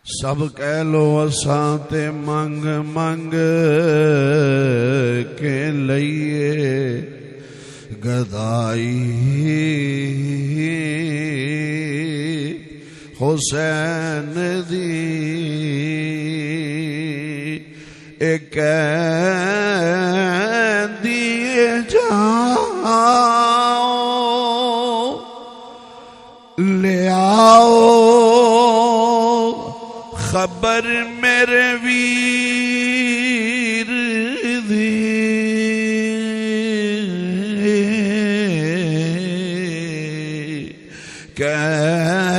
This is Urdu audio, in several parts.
سب کہہ لو اساں تے منگ منگ کے لئیے گدائی حسین دی ایک دیے جاؤ لے آؤ خبر میرے ویر دی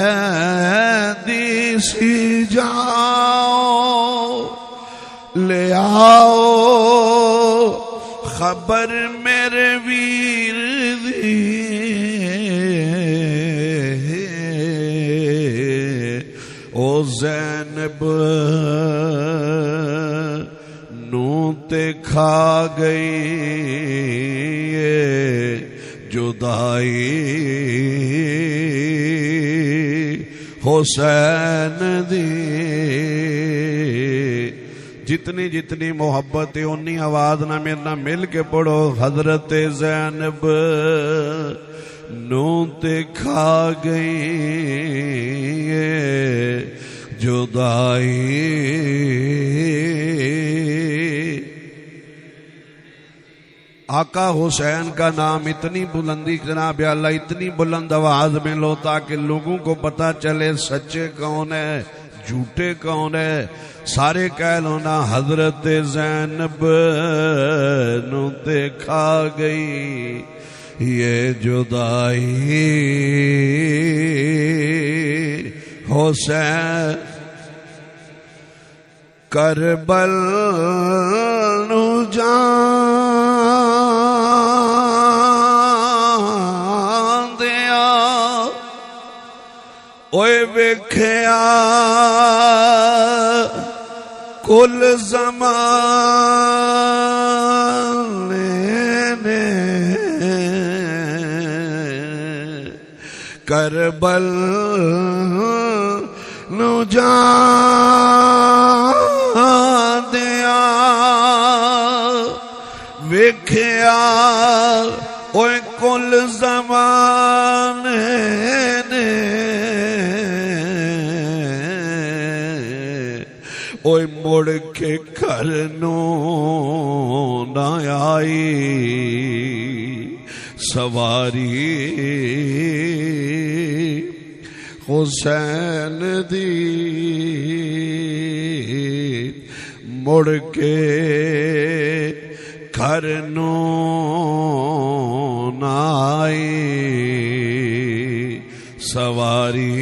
قیدی سی جاؤ لے آؤ خبر میرے ویر دی او زینب نو تے کھا گئی جدائی حسین دی جتنی جتنی محبت ہے انی آواز نہ میرنا مل کے پڑھو حضرت زینب نو تے کھا گئی جدائی آقا حسین کا نام اتنی بلندی جناب اللہ اتنی بلند آواز میں لو تاکہ لوگوں کو پتا چلے سچے کون ہے جھوٹے کون ہے سارے کہہ لو نا حضرت زینب نو تے کھا گئی یہ جدائی حسین کربل نو جان دیا اوے ویکھیا کل زمانے نے کربل نو جان دیا ویکھیا اوے کل زمانے نے اوے مڑ کے گھر نو نہ آئی سواری حسین دی مڑ کے گھر نو نہ آئی سواری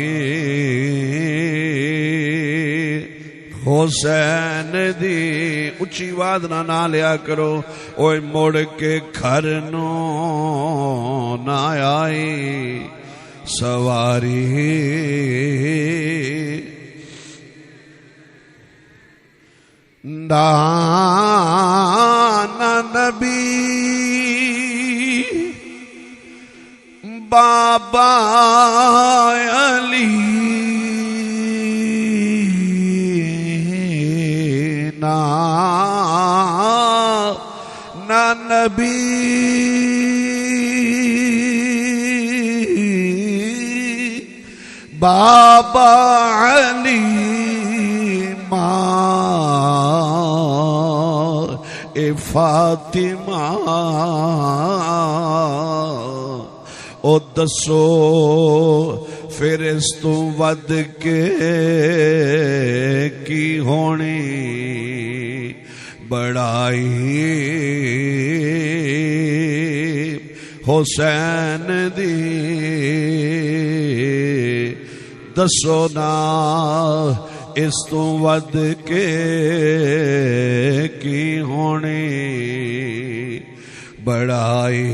حسین دی اچھی آواز نہ لیا کرو اوے مڑ کے گھر نو نہ آئی سواری دانا نبی بابا علی نا نبی بابا علی ماں اے فاطمہ او دسو پھر اس تو ود کے کی ہونی بڑائی حسین دی دسو نا اس تو ود کے کی ہونی بڑائی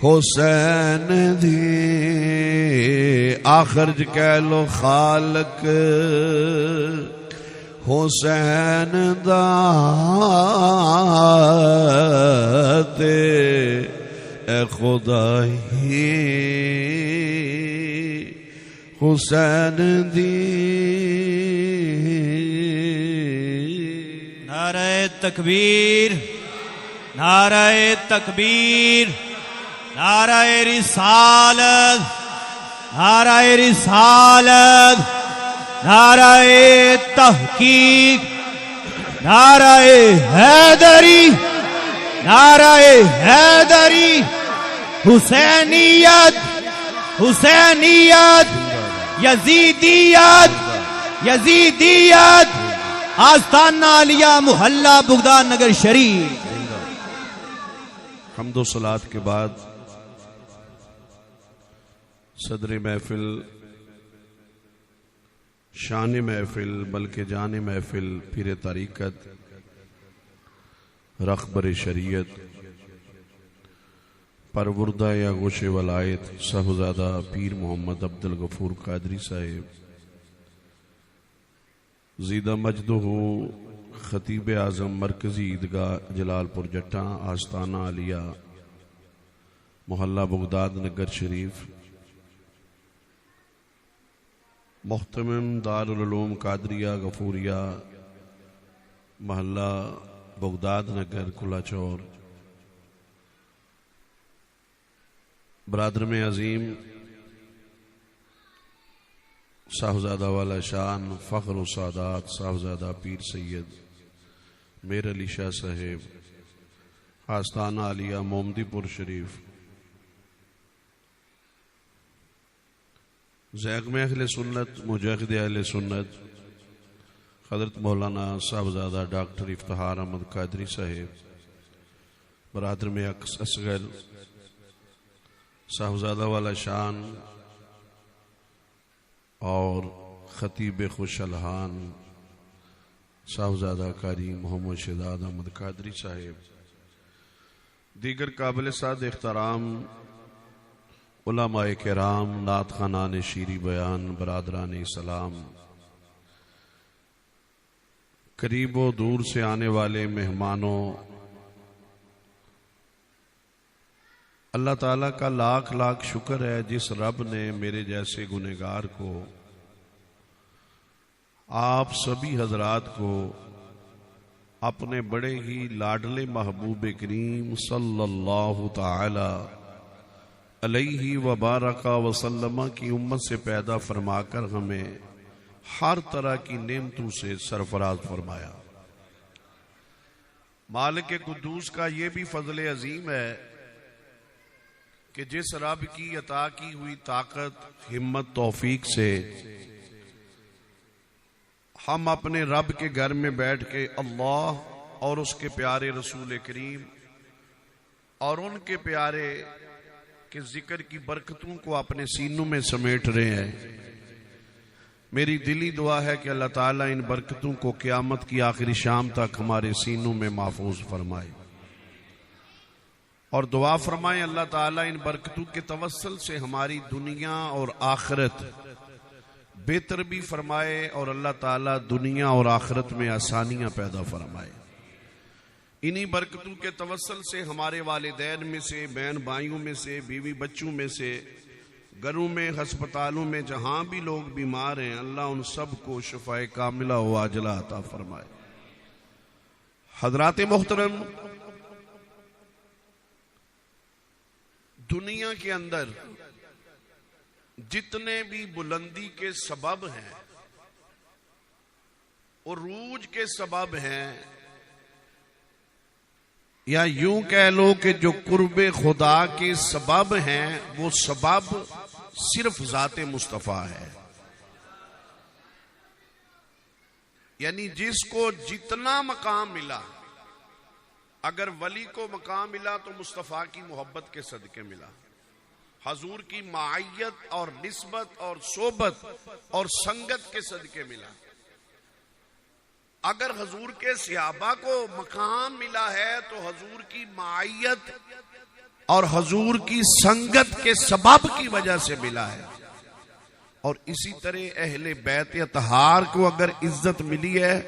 حسین دی آخر کہہ لو خالق حسین دا تے اے خدائی حسین دی نعرہ تکبیر، نعرہ تکبیر، نعرہ رسالت، نعرہ رسالت، نعرہ تحقیق، نعرہ حیدری، نعرہ حیدری، حسینیت، حسینیت، یزیدیت، یزیدیت، آستانہ علیہ محلہ بغداد نگر شریف۔ حمد و صلات کے بعد صدر محفل، شان محفل بلکہ جان محفل، پیر طریقت، رخبر شریعت، پروردہ یا گوش ولایت صاحبزادہ پیر محمد عبدالغفور قادری صاحب زیدہ مجدہ خطیب اعظم مرکزی عیدگاہ جلال پور جٹاں آستانہ علیہ محلہ بغداد نگر شریف، محتمم دارالعلوم قادریہ غفوریہ محلہ بغداد نگر کلا چور، برادر میں عظیم صاحبزادہ والا شان فخر و سعادات صاحبزادہ پیر سید میر علی شاہ صاحب آستانہ علیہ محمدی پور شریف، زعیم اہل سنت مجاہد اہل سنت حضرت مولانا صاحبزادہ ڈاکٹر افتخار احمد قادری صاحب، برادر میں اصغر صاحبزادہ والا شان اور خطیب خوش الحان صاحبزادہ قاری محمد شہزاد احمد قادری صاحب، دیگر قابل سعد احترام علماء کرام، نعت خوانان شیری بیان، برادران اسلام، قریب و دور سے آنے والے مہمانوں، اللہ تعالیٰ کا لاکھ لاکھ شکر ہے جس رب نے میرے جیسے گنہگار کو، آپ سبھی حضرات کو اپنے بڑے ہی لاڈلے محبوب کریم صلی اللہ تعالی علیہ وبارک وسلم کی امت سے پیدا فرما کر ہمیں ہر طرح کی نعمتوں سے سرفراز فرمایا۔ مالک قدوس کا یہ بھی فضل عظیم ہے کہ جس رب کی عطا کی ہوئی طاقت، ہمت، توفیق سے ہم اپنے رب کے گھر میں بیٹھ کے اللہ اور اس کے پیارے رسول کریم اور ان کے پیارے کے ذکر کی برکتوں کو اپنے سینوں میں سمیٹ رہے ہیں۔ میری دلی دعا ہے کہ اللہ تعالیٰ ان برکتوں کو قیامت کی آخری شام تک ہمارے سینوں میں محفوظ فرمائے، اور دعا فرمائیں اللہ تعالیٰ ان برکتوں کے توسل سے ہماری دنیا اور آخرت بہتر بھی فرمائے، اور اللہ تعالیٰ دنیا اور آخرت میں آسانیاں پیدا فرمائے۔ انہی برکتوں کے توسل سے ہمارے والدین میں سے، بہن بھائیوں میں سے، بیوی بچوں میں سے، گھروں میں، ہسپتالوں میں جہاں بھی لوگ بیمار ہیں، اللہ ان سب کو شفاء کاملہ و عاجلہ عطا فرمائے۔ حضرات محترم، دنیا کے اندر جتنے بھی بلندی کے سبب ہیں، عروج کے سبب ہیں، یا یوں کہہ لو کہ جو قرب خدا کے سبب ہیں، وہ سبب صرف ذات مصطفیٰ ہے۔ یعنی جس کو جتنا مقام ملا، اگر ولی کو مقام ملا تو مصطفیٰ کی محبت کے صدقے ملا، حضور کی معیت اور نسبت اور صحبت اور سنگت کے صدقے ملا۔ اگر حضور کے صحابہ کو مقام ملا ہے تو حضور کی معیت اور حضور کی سنگت کے سبب کی وجہ سے ملا ہے، اور اسی طرح اہل بیت اطہار کو اگر عزت ملی ہے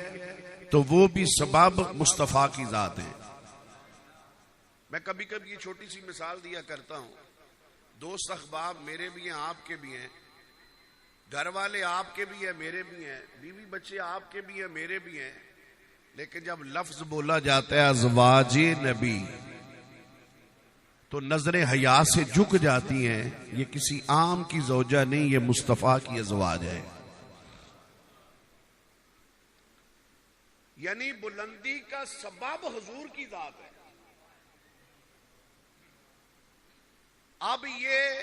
تو وہ بھی سبب مصطفیٰ کی ذات ہے۔ میں کبھی کبھی یہ چھوٹی سی مثال دیا کرتا ہوں، دوست احباب میرے بھی ہیں، آپ کے بھی ہیں، گھر والے آپ کے بھی ہیں میرے بھی ہیں، بیوی بچے آپ کے بھی ہیں میرے بھی ہیں، لیکن جب لفظ بولا جاتا ہے ازواج نبی تو نظریں حیا سے جھک جاتی ہیں. یہ کسی عام کی زوجہ نہیں، یہ مصطفیٰ کی ازواج ہے. یعنی بلندی کا سبب حضور کی ذات ہے. اب یہ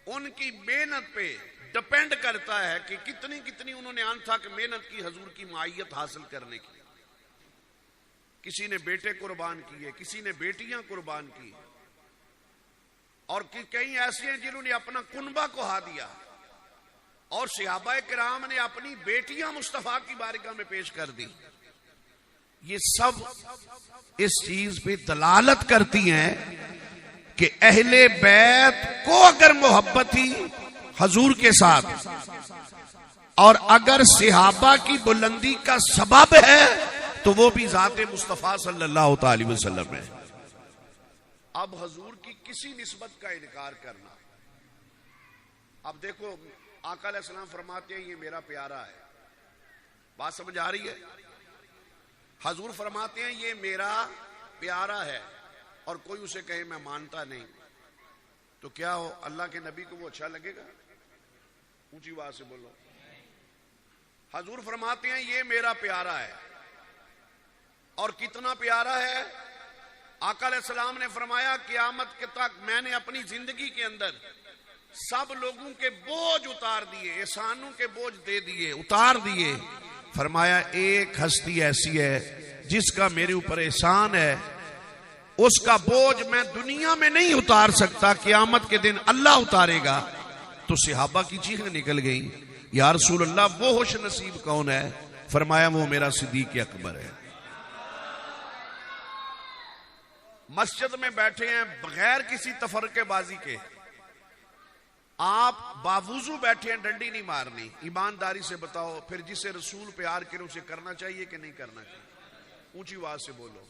ان کی محنت پہ ڈپینڈ کرتا ہے کہ کتنی انہوں نے انتھک محنت کی حضور کی معیت حاصل کرنے کی. کسی نے بیٹے قربان کیے، کسی نے بیٹیاں قربان کی، اور کئی ایسی ہیں جنہوں نے اپنا کنبہ کوہا دیا، اور صحابہ کرام نے اپنی بیٹیاں مصطفیٰ کی بارگاہ میں پیش کر دی. یہ سب اس چیز پہ دلالت کرتی ہیں کہ اہل بیت کو اگر محبت تھی حضور کے ساتھ، اور اگر صحابہ کی بلندی کا سبب ہے تو وہ بھی ذات مصطفیٰ صلی اللہ تعالی وسلم ہے. اب حضور کی کسی نسبت کا انکار کرنا، اب دیکھو آقا علیہ السلام فرماتے ہیں یہ میرا پیارا ہے، بات سمجھ آ رہی ہے؟ حضور فرماتے ہیں یہ میرا پیارا ہے، اور کوئی اسے کہے میں مانتا نہیں، تو کیا ہو اللہ کے نبی کو وہ اچھا لگے گا؟ اونچی آواز سے بولو. حضور فرماتے ہیں یہ میرا پیارا ہے، اور کتنا پیارا ہے؟ آقا علیہ السلام نے فرمایا قیامت کے تک میں نے اپنی زندگی کے اندر سب لوگوں کے بوجھ اتار دیے، احسانوں کے بوجھ دے دیے، اتار دیے. فرمایا ایک ہستی ایسی ہے جس کا میرے اوپر احسان ہے، اس کا بوجھ میں دنیا میں نہیں اتار سکتا، قیامت کے دن اللہ اتارے گا. تو صحابہ کی چیخیں نکل گئیں، یا رسول اللہ وہ خوش نصیب کون ہے؟ فرمایا وہ میرا صدیق اکبر ہے. مسجد میں بیٹھے ہیں بغیر کسی تفرقے بازی کے، آپ باوضو بیٹھے ہیں، ڈنڈی نہیں مارنی. ایمانداری سے بتاؤ پھر جسے رسول پیار کرے اسے کرنا چاہیے کہ نہیں کرنا چاہیے؟ اونچی آواز سے بولو.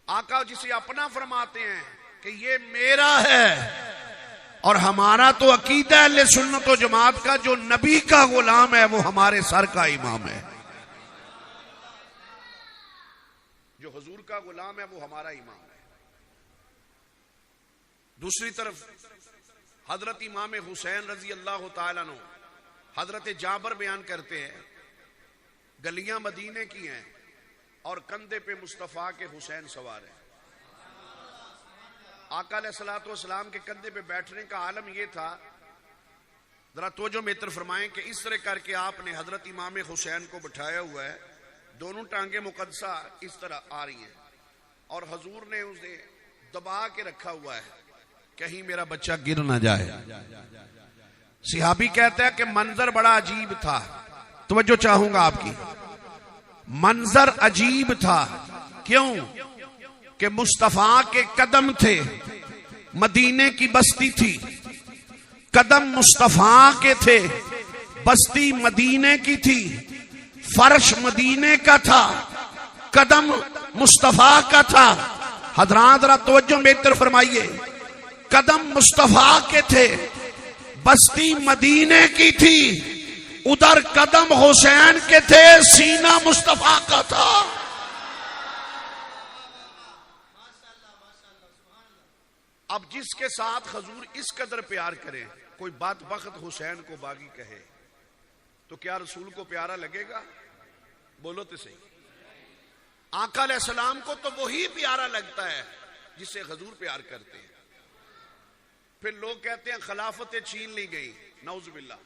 آقا جسے اپنا فرماتے ہیں کہ یہ میرا ہے، اور ہمارا تو عقیدہ اہل سنت و جماعت کا جو نبی کا غلام ہے وہ ہمارے سر کا امام ہے. جو حضور کا غلام ہے وہ ہمارا امام ہے. دوسری طرف حضرت امام حسین رضی اللہ تعالیٰ عنہ، حضرت جابر بیان کرتے ہیں گلیاں مدینے کی ہیں اور کندھے پہ مصطفیٰ کے حسین سوار ہیں. آقا علیہ الصلوۃ والسلام کے کندھے پہ بیٹھنے کا عالم یہ تھا، ذرا توجہ میتر فرمائیں کہ اس طرح کر کے آپ نے حضرت امام حسین کو بٹھایا ہوا ہے، دونوں ٹانگیں مقدسہ اس طرح آ رہی ہیں، اور حضور نے اسے دبا کے رکھا ہوا ہے کہیں میرا بچہ گر نہ جائے. صحابی کہتا ہے کہ منظر بڑا عجیب تھا. توجہ چاہوں گا آپ کی، منظر عجیب تھا. کیوں؟ کہ مصطفیٰ کے قدم تھے، مدینے کی بستی تھی، قدم مصطفیٰ کے تھے، بستی مدینے کی تھی، فرش مدینے کا تھا، قدم مصطفیٰ کا تھا. حضرات ذرا توجہ میری طرف فرمائیے، قدم مصطفیٰ کے تھے، بستی مدینے کی تھی، ادھر قدم حسین کے تھے، سینہ مصطفیٰ کا تھا. اب جس کے ساتھ حضور اس قدر پیار کرے، کوئی بات بخت حسین کو باغی کہے تو کیا رسول کو پیارا لگے گا؟ بولو تو صحیح. آقا علیہ السلام کو تو وہی پیارا لگتا ہے جسے حضور پیار کرتے ہیں. پھر لوگ کہتے ہیں خلافت چھین لی گئی، نعوذ باللہ،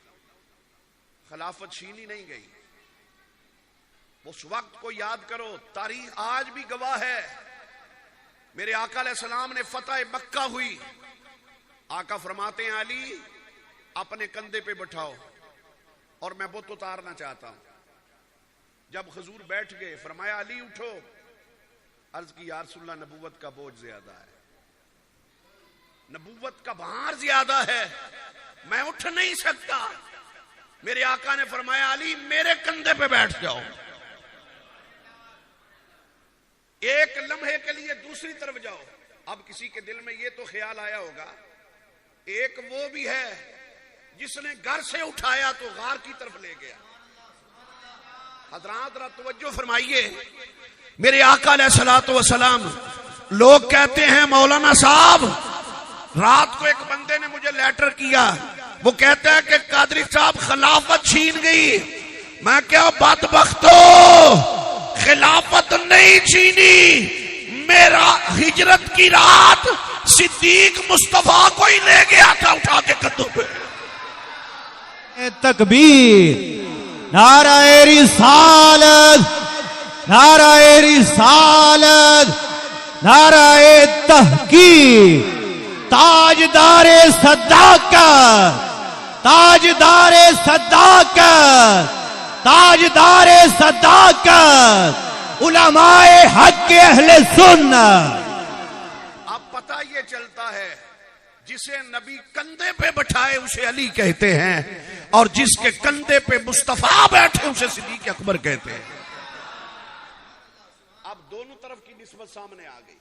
خلافت چھینی نہیں گئی. اس وقت کو یاد کرو، تاریخ آج بھی گواہ ہے. میرے آقا علیہ السلام نے فتح مکہ ہوئی، آقا فرماتے ہیں علی اپنے کندھے پہ بٹھاؤ اور میں بت اتارنا چاہتا ہوں. جب حضور بیٹھ گئے فرمایا علی اٹھو. عرض کی یا رسول اللہ نبوت کا بوجھ زیادہ ہے، نبوت کا بھار زیادہ ہے، میں اٹھ نہیں سکتا. میرے آقا نے فرمایا علی میرے کندھے پہ بیٹھ جاؤ. ایک لمحے کے لیے دوسری طرف جاؤ. اب کسی کے دل میں یہ تو خیال آیا ہوگا ایک وہ بھی ہے جس نے گھر سے اٹھایا تو غار کی طرف لے گیا. حضرات ذرا توجہ فرمائیے. میرے آقا علیہ الصلوۃ والسلام، لوگ کہتے ہیں مولانا صاحب رات کو ایک بندے نے مجھے لیٹر کیا، وہ کہتا ہے کہ قادری صاحب خلافت چھین گئی. میں کیا بدبختو، خلافت نہیں چھینی، میرا ہجرت کی رات صدیق مصطفیٰ کو ہی لے گیا تھا اٹھا کے قدوں پہ. تکبیر، نعرہ رسالت، نعرہ رسالت، نعرہ تحقیق، تاجدار صداقت، تاجدار صداقت، تاجدار صداقت، علماء حق کے اہل سنت. اب پتہ یہ چلتا ہے جسے نبی کندھے پہ بٹھائے اسے علی کہتے ہیں، اور جس کے کندھے پہ مصطفیٰ بیٹھے اسے صدیق اکبر کہتے ہیں. اب دونوں طرف کی نسبت سامنے آ گئی.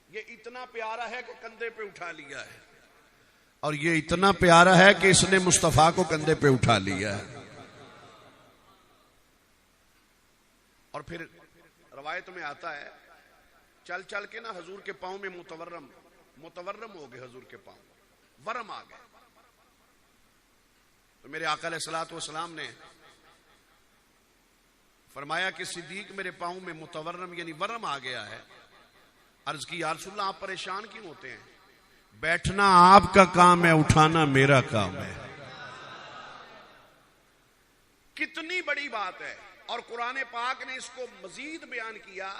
یہ اتنا پیارا ہے کہ کندھے پہ اٹھا لیا ہے، اور یہ اتنا پیارا ہے کہ اس نے مصطفیٰ کو کندھے پہ اٹھا لیا ہے. اور پھر روایت میں آتا ہے چل چل کے نا حضور کے پاؤں میں متورم ہو گئے، حضور کے پاؤں ورم آ گئے. تو میرے آقا علیہ الصلوۃ والسلام نے فرمایا کہ صدیق میرے پاؤں میں متورم یعنی ورم آ گیا ہے. عرض کی یا رسول اللہ آپ پریشان کیوں ہوتے ہیں؟ بیٹھنا آپ کا کام ہے، اٹھانا میرا کام ہے. کتنی بڑی بات ہے. اور قرآن پاک نے اس کو مزید بیان کیا،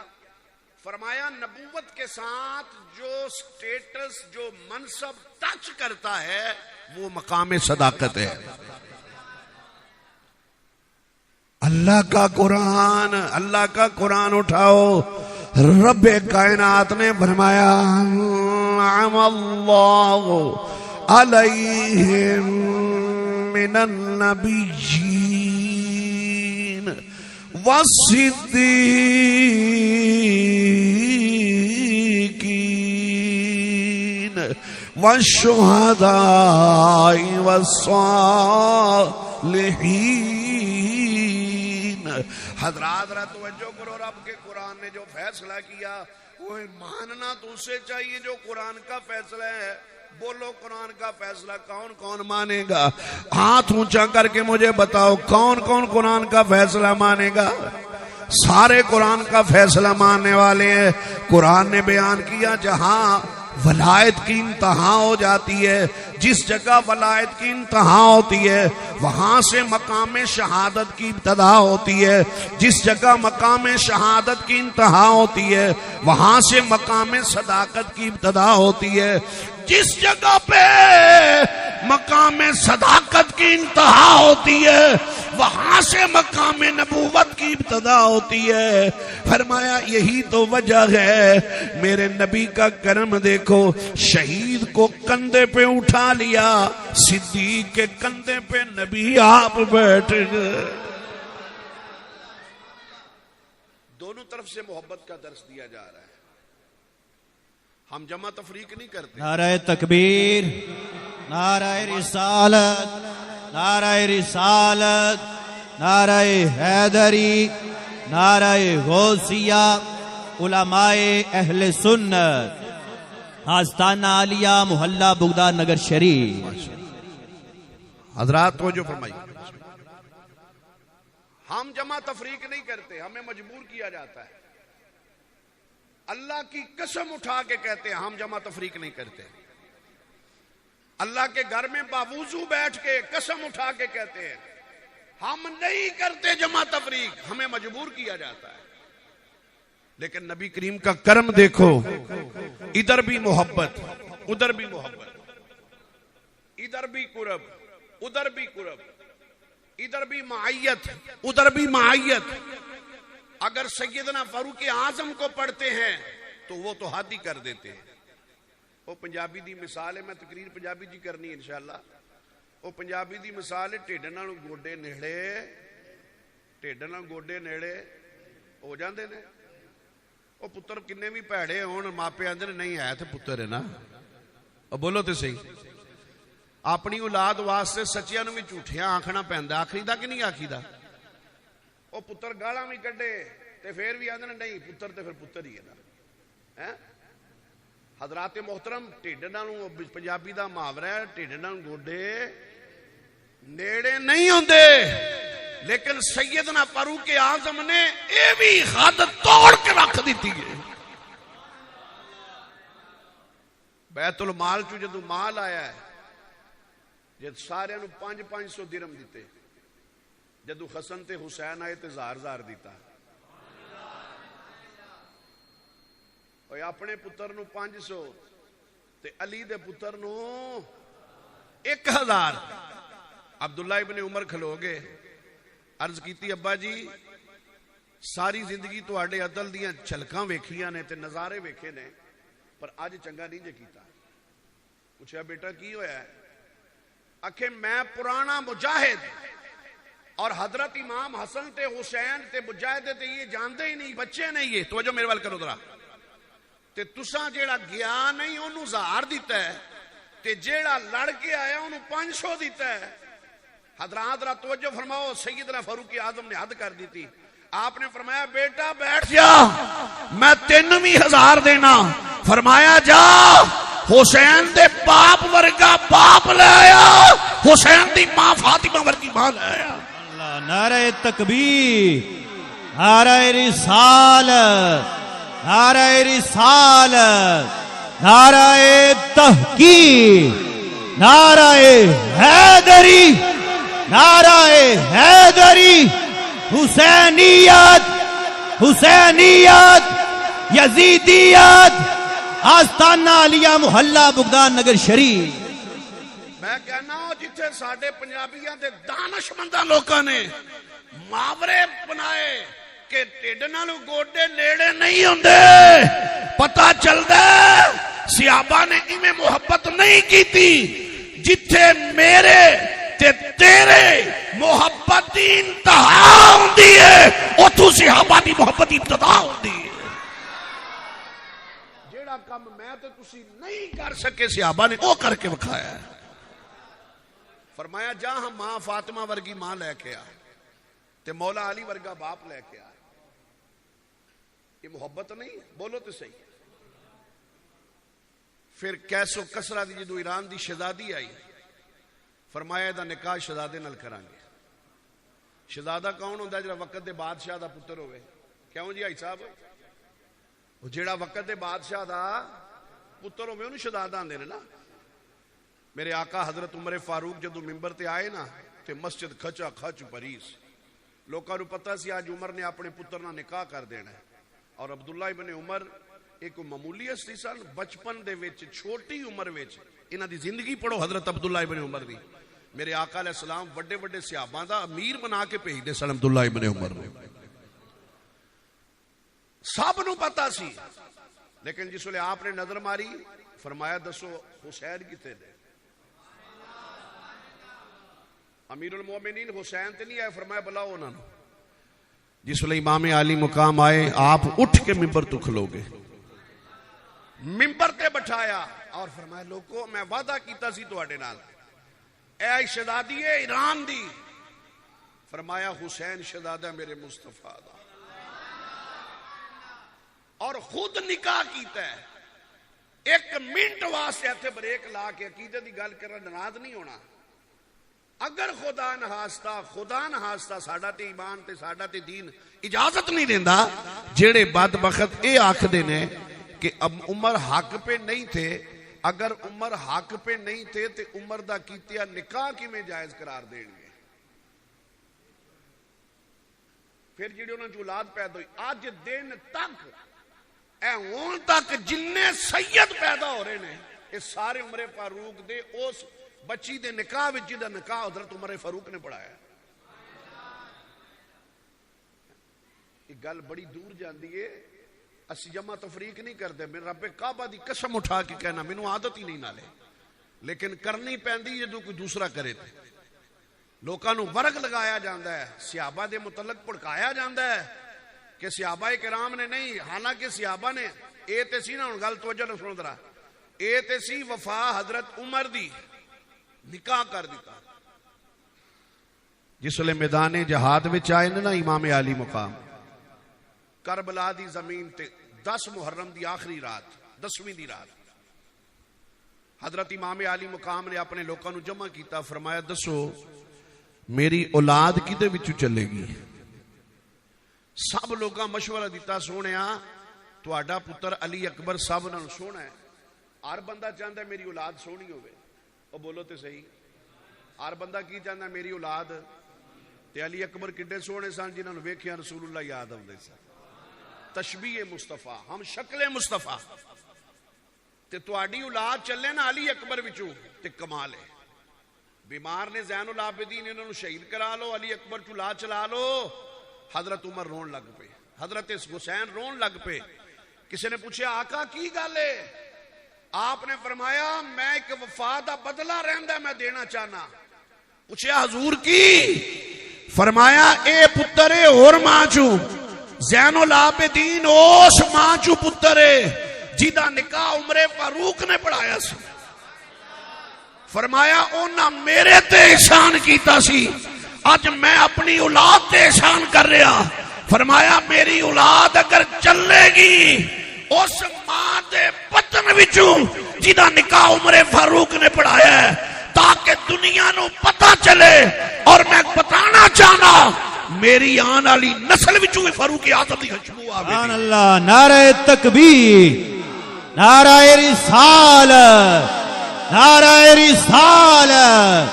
فرمایا نبوت کے ساتھ جو سٹیٹس، جو منصب ٹچ کرتا ہے وہ مقام صداقت ہے. اللہ کا قرآن، اللہ کا قرآن اٹھاؤ. رب کائنات نے فرمایا انعم اللہ علیہم من النبیین والصدیقین والشہداء والصالحین. حضرات ذرا توجہ کرو، رب کے قرآن نے جو فیصلہ کیا وہ ماننا تو اسے چاہیے جو قرآن کا فیصلہ ہے. بولو قرآن کا فیصلہ کون کون مانے گا؟ ہاتھ اونچا کر کے مجھے بتاؤ کون کون قرآن کا فیصلہ مانے گا؟ سارے قرآن کا فیصلہ ماننے والے ہیں. قرآن نے بیان کیا جہاں ولایت کی انتہا ہو جاتی ہے، جس جگہ ولایت کی انتہا ہوتی ہے وہاں سے مقام شہادت کی ابتدا ہوتی ہے. جس جگہ مقام شہادت کی انتہا ہوتی ہے وہاں سے مقام صداقت کی ابتدا ہوتی ہے. جس جگہ پہ مقام صداقت کی انتہا ہوتی ہے وہاں سے مقام نبوت کی ابتدا ہوتی ہے. فرمایا یہی تو وجہ ہے. میرے نبی کا کرم دیکھو، شہید کو کندھے پہ اٹھا لیا، صدیق کے کندھے پہ نبی آپ بیٹھ گئے. دونوں طرف سے محبت کا درس دیا جا رہا ہے. ہم جمع تفریق نہیں کرتے. نعرہ تکبیر، نعرہ رسالت، نعرہ رسالت، نعرہ حیدری، نعرہ غوثیہ، علماء اہل سنت، آستانہ عالیہ، محلہ بغداد نگر شریف. حضرات توجہ فرمائیے. ہم جمع تفریق نہیں کرتے، ہمیں مجبور کیا جاتا ہے. اللہ کی قسم اٹھا کے کہتے ہیں ہم جمع تفریق نہیں کرتے. اللہ کے گھر میں باوضو بیٹھ کے قسم اٹھا کے کہتے ہیں ہم نہیں کرتے جمع تفریق، ہمیں مجبور کیا جاتا ہے. لیکن نبی کریم کا کرم دیکھو، ادھر بھی محبت، ادھر بھی محبت، ادھر بھی قرب، ادھر بھی قرب، ادھر بھی معیت، ادھر بھی معیت. اگر سیدنا فاروق اعظم کو پڑھتے ہیں تو وہ تو حد ہی کر دیتے ہیں. وہ پنجابی دی مثال ہے، میں تقریر پنجابی جی کرنی ہے انشاءاللہ. وہ پنجابی دی مثال ہے ٹھڈ نال گوڈے نیڑے، ٹھڈ نال گوڈے نیڑے ہو جاندے نے. وہ پتر کنے بھی پیڑے ہون ماپے آندے نے نہیں ہے تے پتر ہے نا. اور بولو تے صحیح. اپنی اولاد واسطے سچیاں نو بھی جھوٹیاں آکھنا پیندا. آکھیدا کہ نہیں آکھیدا؟ وہ پتر گالاں بھی کڈے تے پھر بھی آندے نہیں پتر تے پھر پتر ہی ہے. حضرات محترم ٹھڈ نالوں پنجابی دا محاورہ ہے ٹھڈ نال گوڈے نیڑے نہیں ہوندے. لیکن سیدنا فاروق اعظم نے اے بھی حد توڑ کے رکھ دیتی ہے. بیت المال چو جدو مال آیا ہے جد سارے نو 500 درہم دیتے. جدو حسن تے حسین آئے تے 1000 دیتا. اور اپنے پتر نو 500 تے علی دے پتر نو 1000. عبداللہ ابن عمر کھلو گے عرض کیتی ابا جی ساری زندگی تو آڈے عدل دیاں چھلکاں ویکھیاں نے تے نظارے ویکھے نے پر آج چنگا نہیں جے کیتا. پوچھا بیٹا کی ہویا ہے؟ آکھے میں پرانا مجاہد اور حضرت امام حسن تے حسین تے مجاہد تے یہ جانتے ہی نہیں بچے نہیں. یہ توجہ میرے وال کرو ذرا. تے تساں جیڑا گیا نہیں انہوں 1000 دیتا ہے تے جیڑا لڑ کے آیا انہوں 500 دیتا ہے. حضرات را توجہ فرماؤ. سیدنا فاروق اعظم نے حد کر دی تھی. آپ نے فرمایا بیٹا بیٹھ جا میں 3000 دینا. فرمایا جا حسین دے باپ ورگا باپ لے آیا حسین دی ماں فاطمہ ورگی ماں لے آیا. اللہ نعرہ تکبیر نعرہ رسالت نعرہ رسالت نعرہ تحقیق نعرہ حیدری نعرہ حیدری حسینیت حسینیت یزیدیت آستانہ علیہ محلہ بغداد نگر شریف. میں کہنا ہوں جتھے ساڈے پنجابیاں دے دانش منداں لوکاں نے محاورے بنائے کہ ٹھڈ نالوں گوڈے نیڑے نہیں ہوندے. پتہ چلدا صحابہ نے ایویں محبت نہیں کیتی جتھے میرے تے تیرے محبت دی انتہا ہوندی ہے اوتھوں صحابہ دی محبت دی ابتدا ہوندی ہے. جیڑا کم میں تے تسی نہیں کر سکے صحابہ نے وہ کر کے وکھایا ہے. فرمایا جا ہم ماں فاطمہ ورگی ماں لے کے آ تے مولا علی ورگا باپ لے کے آ. یہ محبت نہیں؟ بولو تو صحیح. پھر کیسو کسرا دی جدو ایران دی شہزادی آئی فرمایا دا نکاح شہزادے نال کران گے. شہزادہ کون ہوندا جڑا وقت دے بادشاہ دا پتر ہوئے؟ کیوں جی آئی صاحب؟ وہ جڑا وقت دے بادشاہ دا پتر ہوئے انہوں شہزادہ آندے نے نا. میرے آقا حضرت عمر فاروق جدو ممبر تے آئے نا تے مسجد کھچا کھچ پریس. لوکاں نوں پتہ سی آج عمر نے اپنے پتر نال نکاح کر دینا ہے. اور عبداللہ ابن عمر ایک معمولی ہستی سن. بچپن دے وچ چھوٹی عمر وچ انہاں دی زندگی پڑھو حضرت عبداللہ ابن عمر دی. میرے آقا علیہ السلام بڑے بڑے صحابہ دا امیر بنا کے بھیج دے سن عبداللہ ابن عمر نے. سب نو پتہ سی. لیکن جس ویلے آپ نے نظر ماری فرمایا دسو حسین کتے نے؟ امیر المومنین حسین تے نہیں آئے. فرمایا بلاؤ انہاں نو. جس ویلے امام عالی مقام آئے آپ اٹھ کے ممبر تو کھلو گے. ممبر تے بٹھایا اور فرمایا لوگو میں وعدہ کیتا سی تواڈے نال اے شہزادی ایران دی. فرمایا حسین شہزادہ میرے مصطفیٰ دا اور خود نکاح کیتا ہے. ایک منٹ واسطے اتھے بریک لا کے عقیدے دی گل کرنا ناراض نہیں ہونا. اگر خدا نہاستا ساڈا تے ایمان تے ساڈا تے دین اجازت نہیں دیندا. جیڑے بدبخت اے آکھدے نے کہ اب عمر حق پہ نہیں تھے. اگر عمر حق پہ نہیں تھے تے عمر دا کیتیا نکاح کیویں جائز قرار دیں گے؟ پھر جڑی انہاں دی اولاد پیدا ہوئی اج دن تک اے ہون تک جننے سید پیدا ہو رہے نے یہ سارے عمر فاروق دے اس بچی دے نکاح وچ جدا نکاح حضرت عمر فاروق نے پڑھایا. یہ گل بڑی دور جاندی ہے. اسی جمع تفریق نہیں کرتے. میں رب کعبہ دی قسم اٹھا کے کہنا مینوں عادت ہی نہیں نالے لیکن کرنی پیندی جدوں کوئی دوسرا کرے تے. لوکاں نوں ورگ لگایا جاندا ہے. صحابہ دے متعلق بھڑکایا جاندا ہے کہ صحابہ کرام نے نہیں. حالانکہ صحابہ نے اے تے سی نا. ہن گل توجہ نال سنو ذرا. اے تے سی وفا حضرت عمر دی نکاح کر دیتا. جس ویلے میدان جہاد وچ آئے نا امام علی مقام کربلا دی زمین تے 10 محرم دی آخری رات 10ویں دی رات حضرت امام علی مقام نے اپنے لوگوں جمع کیتا. فرمایا دسو میری اولاد کدے وچوں چلے گی؟ سب لوگاں مشورہ دیتا سونیا تہاڈا پتر علی اکبر سب نال سونا ہے. ہر بندہ چاہتا ہے میری اولاد سونی ہوئے. او بولو تے صحیح. ہر بندہ کی چاہتا ہے میری اولاد تے علی اکبر کڈے سونے سن جنہاں نوں ویکھیا رسول اللہ یاد آوندے سن. تشبیہ مصطفیٰ ہم شکل مصطفیٰ تے تہاڈی اولاد چلے نا علی اکبر وچوں تے کمال ہے. بیمار نے زین العابدین انہاں نوں شہید کرا لو علی اکبر چوں لا چلا لو. حضرت عمر رون لگ پے حضرت حسین رون لگ پے. کسی نے پوچھا آقا کی گل ہے؟ آپ نے فرمایا میں ایک وفا دا بدلہ رہندا میں دینا چاہنا. پوچھا حضور کی؟ فرمایا اے پتر ہے اور ماں چوں زین العابدین اس ماں چوں پتر ہے جیدہ نکاح عمر فاروق نے پڑھایا سی. فرمایا اونا میرے تے احسان کیتا سی آج میں اپنی اولاد تے احسان کر رہا. فرمایا میری اولاد اگر چلے گی اس ماں دے بطن وچوں جیدہ نکاح عمر فاروق نے پڑھایا ہے تاکہ دنیا نو پتہ چلے. اور میں بتانا چاہنا میری آن والی نسل وچوں فاروق اعظم دی خوشبو آوے. سبحان اللہ. نعرہ تکبیر، نعرہ رسالت، نعرہ رسالت،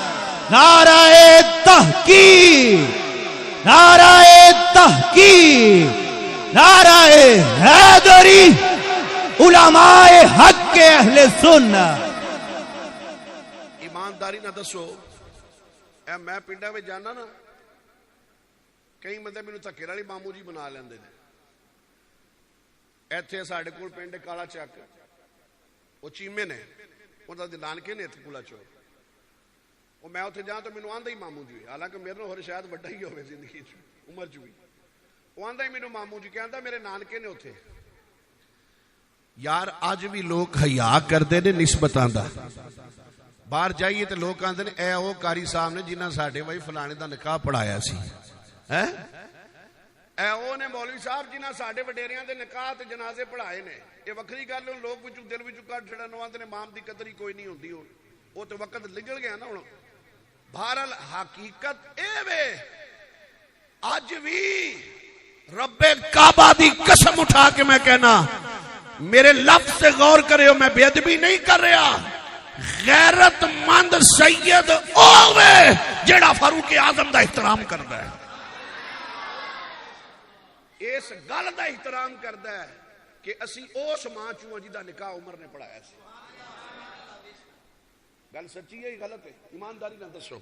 نعرہ تحقیق، نعرہ تحقیق، نعرہ حیدری، علماء حق کے اہل سنت. ایمانداری نہ دسو اے میں پنڈا میں جانا نا کئی بندے مینوں دھکے والی مامو جی بنا لیندے نے. ایتھے ساڈے کول پنڈ کالا چک وہ چیمے نے انہاں دے نانکے نے ایتھے کولا چوک. وہ میں اتنے جا تو مینوں آندا ہی مامو جی. حالانکہ میرے نال ہور شاید وڈا ہی ہوے زندگی عمر چ بھی. وہ آندا ہی مینوں مامو جی کہندا میرے نانکے نے اتھے. یار اج بھی لوگ حیا کردے نے نسبتاں دا. باہر جائیے تو لوگ آندے نے اے او قاری صاحب نے جنہاں ساڈے بھائی فلانے دا نکاح پڑھایا سی. اے او نے مولوی صاحب جنہاں ساڈے وڈیریاں دے نکاح تے جنازے پڑھائے نے. یہ وکری گل ہے لوگ وچوں دل وچوں کڈ چھڑن آندے نے مام دی قدر ہی کوئی نہیں ہوندی. وہ تو وقت نکل گیا نا. ہن بہرحال حقیقت اے وے اج بھی رب کعبہ دی قسم اٹھا کے میں کہنا میرے لفظ سے غور کرے ہو میں بے ادبی نہیں کر رہا. غیرت مند سید اوے جیڑا فاروق اعظم دا احترام کردا ہے اس گل دا احترام کردا ہے کہ اسی اس ماں چوں جدا نکاح عمر نے پڑھایا سی. گل سچی ہے غلط ہے؟ ایمانداری نہ دسو.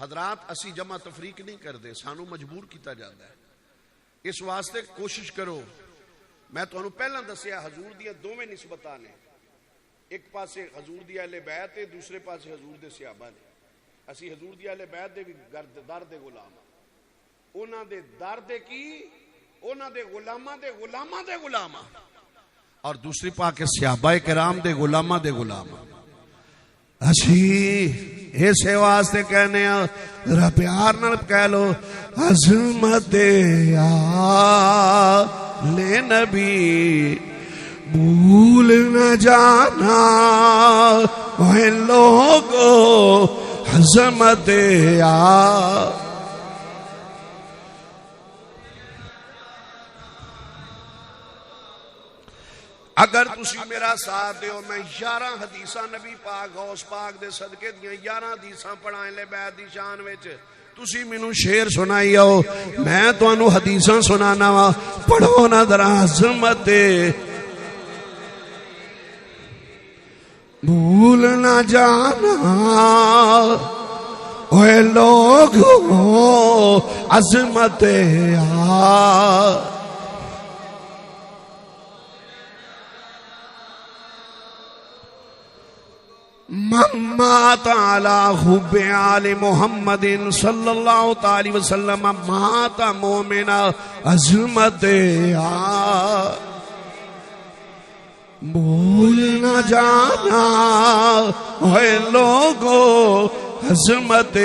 حضرات اسی جمع تفریق نہیں کرتے سانو مجبور کیتا جاتا ہے. اس واسطے کوشش کرو. میں تمہیں پہلا دسیا حضور دیا دوویں نسبتاں نے. ایک پاسے حضور دی اہل بیت ہے دوسرے پاسے حضور دے صحابہ نے. اسی حضور دی اہل بیت دے بھی در دے غلام انہاں دے در دے کی انہاں دے غلاماں دے غلام اور دوسری پاک صحابہ کرام دے غلاماں دے غلام. اسی اسے واسطے کہنے ذرا پیار نال کہہ لو عظمت لے نبی بھول نہ جانا اے لوگو عظمت اگر تسی میرا ساتھ دیو میں 11 حدیثاں نبی پاک غوث پاک دے صدقے دیاں 11 حدیثاں پڑھائیں لے بیعت دی شان وچ. تسی مینوں شعر سنائی آؤ میں تانوں حدیثاں سنانا وا. پڑھو نا ذرا عظمت بھول نہ جانا اے لوگو عظمت مات علی حب آل محمد صلی اللہ تعالی وسلم مات مومنا عظمت بھول نہ جانا اے لوگو عظمت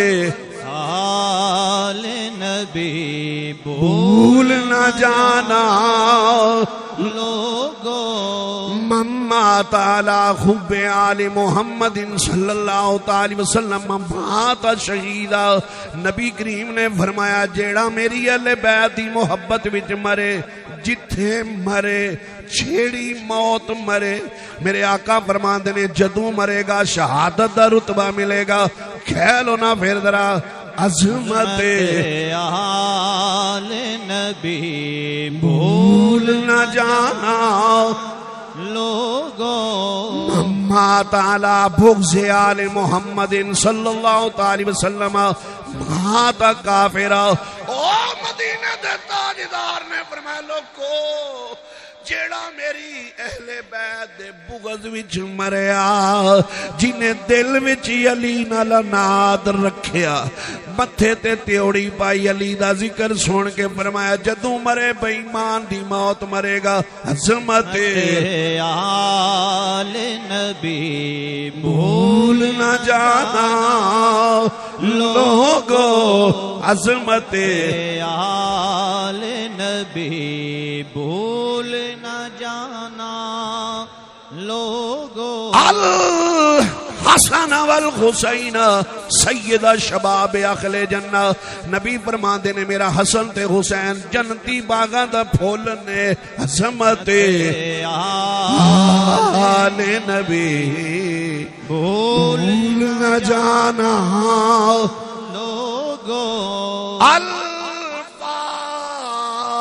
آل نبی بھول نہ جانا لوگو مما تعالی خوب آل محمد صلی اللہ تعالی وسلم مات شہیدہ. نبی کریم نے فرمایا جیڑا میری اہل بیت دی محبت وچ مرے جتھے مرے چھیڑی موت مرے میرے آقا فرماندے نے جدوں مرے گا شہادت دا رتبہ ملے گا. کھیلو نا پھر ذرا عظمت آل نبی بھول نہ جانا لوگو مما تعالی بغض آل محمد صلی اللہ تعالی وسلم مات کافرہ. او مدینہ دے تاجدار نے فرمایا لوگو جیڑا میری اہل بیت دے بغض وچ مریا جنہیں دل وچ علی نال ناد رکھیا متھے تے تیوڑی پائی علی دا ذکر سن کے فرمایا جدوں مرے بے ایمان دی موت مرے گا. عظمت آل نبی بھول نہ جانا لوگو عظمت آل نبی بھول نہ جانا لوگو الحسن والحسین سید شباب اہل جنہ. نبی فرماندے نے میرا حسن تے حسین جنتی باغاں دا پھول نے. عظمت آل نبی بھول نہ جانا لوگو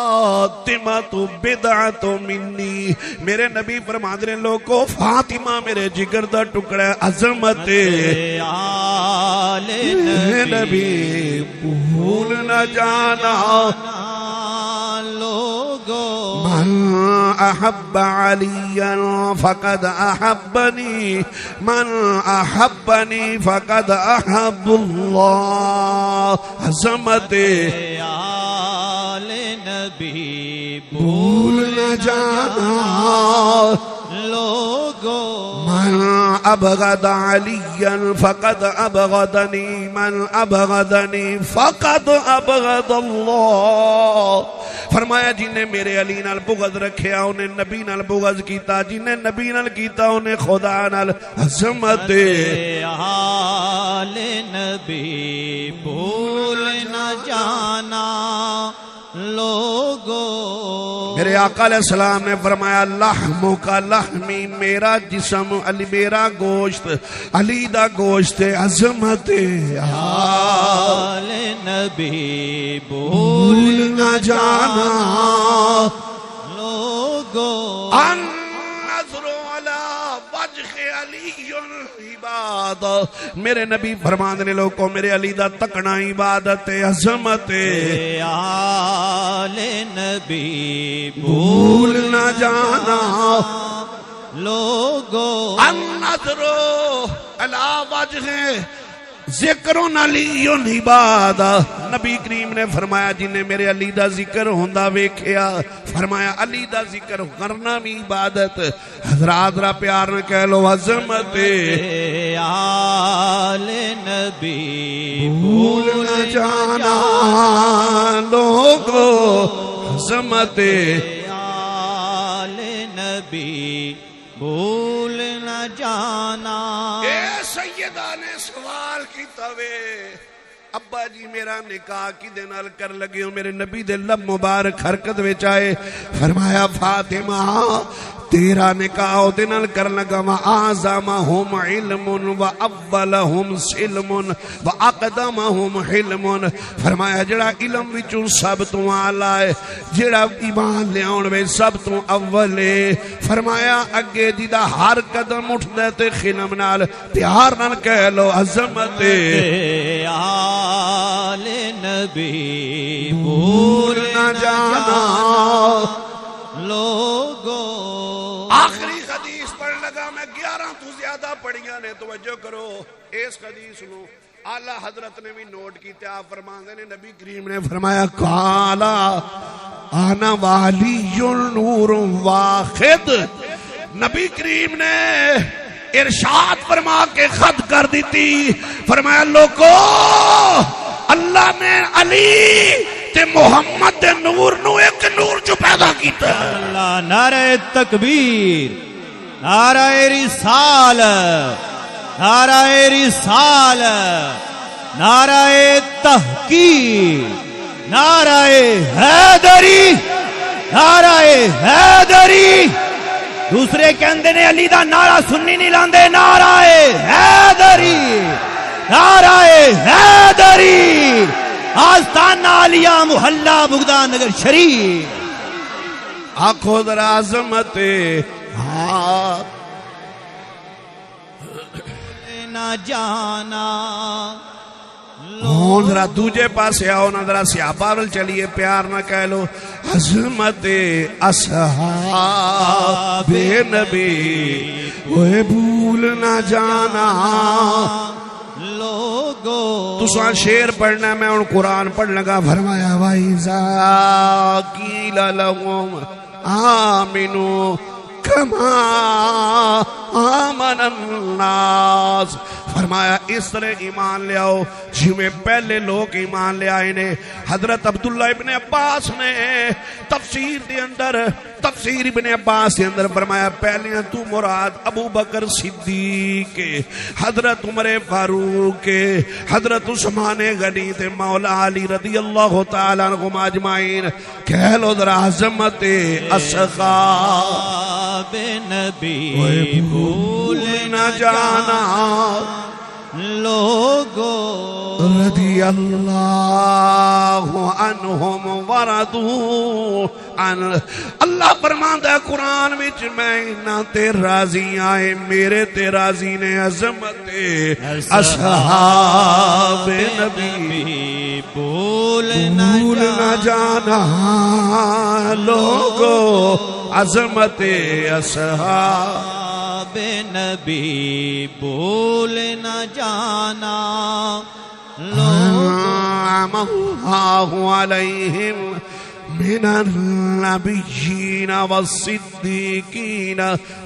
فاطمہ بدعت منی. میرے نبی فرماندے نے لوگو فاطمہ میرے جگر دا ٹکڑا ہے. عظمت آل نبی بھول نہ جانا لوگو من احب علیا فقد احبنی من احبنی فقد احب اللہ. عظمت آل نبی بھول نہ جانا لوگو من ابغض علیا فقد ابغضنی من ابغضنی فقد ابغض اللہ. فرمایا جنہیں میرے علی نال بغض رکھیا انہیں نبی نال بغض کیتا جنہیں نبی نال کیتا انہیں خدا نال. عظمت آل نبی بھول نہ جانا لوگو. میرے آقا علیہ السلام نے فرمایا لحمو کا لحمی میرا جسم علی میرا گوشت علی دا گوشت. عظمت آل نبی بھول نہ جانا لوگو النظر علی وجہ علی عباد. میرے نبی فرماندے نے لوگوں میرے علی دا تکنا عبادت. عظمت آل نبی بھول نہ جانا لوگو النظر علی وجہ ذکر علی عباد. نبی کریم نے فرمایا جنہیں میرے علی دا ذکر ہوندا ویکھیا فرمایا علی دا ذکر کرنا بھی عبادت. حضرات را پیار نہ کہہ لو عظمت آل نبی بھول نہ جانا لوگو. عظمت آل نبی بھول نہ جانا. اے سیدہ نے سوال کیتا وے ابا جی میرا نکاح کی دے نال کر لگے ہو. میرے نبی دے لب مبارک حرکت وچ آئے فرمایا فاطمہ تیرا نکاح دے نال کر لگا وَآزَمَهُمْ عِلْمٌ وَأَوَّلَهُمْ سِلْمٌ وَأَقْدَمَهُمْ حِلْمٌ. فرمایا جڑا علم وچوں سب تو اعلی ہے جڑا ایمان لیاون وچ سب تو اول ہے. فرمایا اگے جدا ہر قدم اٹھدا تے خلم نال پیار نال کہہ لو عظمت آل نبی بھول نہ جانا لوگو. آخری حدیث پڑھ لگا میں 11 تو زیادہ پڑھیاں نے. توجہ کرو اس حدیث نو اعلی حضرت نے بھی نوٹ کیتے. آپ فرماندے نے نبی کریم نے فرمایا کالا انا والی نور واحد نبی کریم نے ارشاد فرما کے خط کر دیتی، فرمایا لوگو اللہ نے علی تے محمد دے نور نو ایک نور جو پیدا کیتا ہے۔ اللہ نعرہ تکبیر، نعرہ رسالت، نعرہ رسالت، نعرہ تحقیق، نعرہ حیدری، نعرہ حیدری۔ دوسرے کہندے نے علی دا نعرہ سنی نہیں لاندے، نعرہ حیدری، نعرہ حیدری، آستانہ علیہ محلہ بغداد نگر شریف۔ آنکھوں ذرا عظمت ہاتھ نہ جانا، ہون ذرا دوجے پاسے آؤ نا، ذرا صحابہ ول چلیے، پیار نہ کہہ لو عظمت اصحاب نبی وہ بھول نہ جانا۔ لوگو تساں شعر پڑھنا ہے، میں ان قرآن پڑھ لگا۔ فرمایا وَإِذَا قِيلَ لَهُمْ آمِنُوا كَمَا آمَنَ النَّاسُ، فرمایا اس طرح ایمان لے آؤ جی میں پہلے لوگ ایمان لے آئے نے۔ حضرت عبداللہ ابن عباس نے تفسیر ابن عباس کے اندر فرمایا پہلے تو مراد ابو بکر صدیق، حضرت عمر فاروق، حضرت عثمان غنی تے مولا علی رضی اللہ تعالی عنہم اجمعین۔ کہہ لو ذرا عظمت اصحاب نبی بھول نہ جانا، لوگو رضی اللہ عنہم ورضوا عنہ۔ اللہ فرماندا ہے قرآن وچ میں انہاں تے راضی آئے، میرے تے راضی نے۔ عظمت اصحاب نبی بھول نہ جانا، لوگو عظمت اصحاب نبی بھول نہ جانا، أنعم الله عليهم من النبيين والصديقين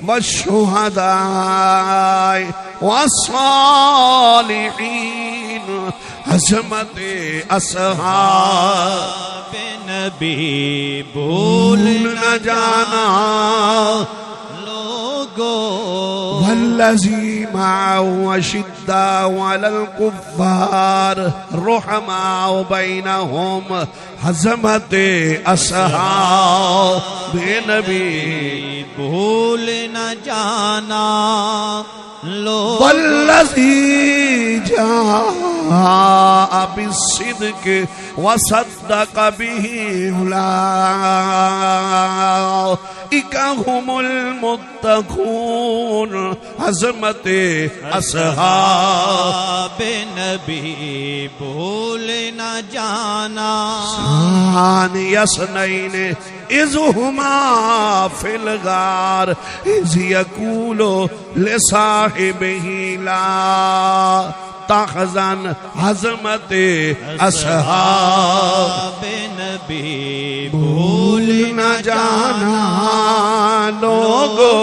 والشهداء والصالحين۔ عظمت اصحاب نبی بھول نہ جانا، والذی معه أشداء على الكفار رحماء بينهم۔ عظمت اصحاب نبی بھول نہ جانا، والذی جاء بالصدق وصدق به أولئك هم المتقون۔ عظمت اصحاب نبی بھول نہ جانا، ثانی اثنین اذ هما في الغار اذ يقول لصاحبه لا تحزن۔ عظمت اصحاب نبی بھول نہ جانا، لوگو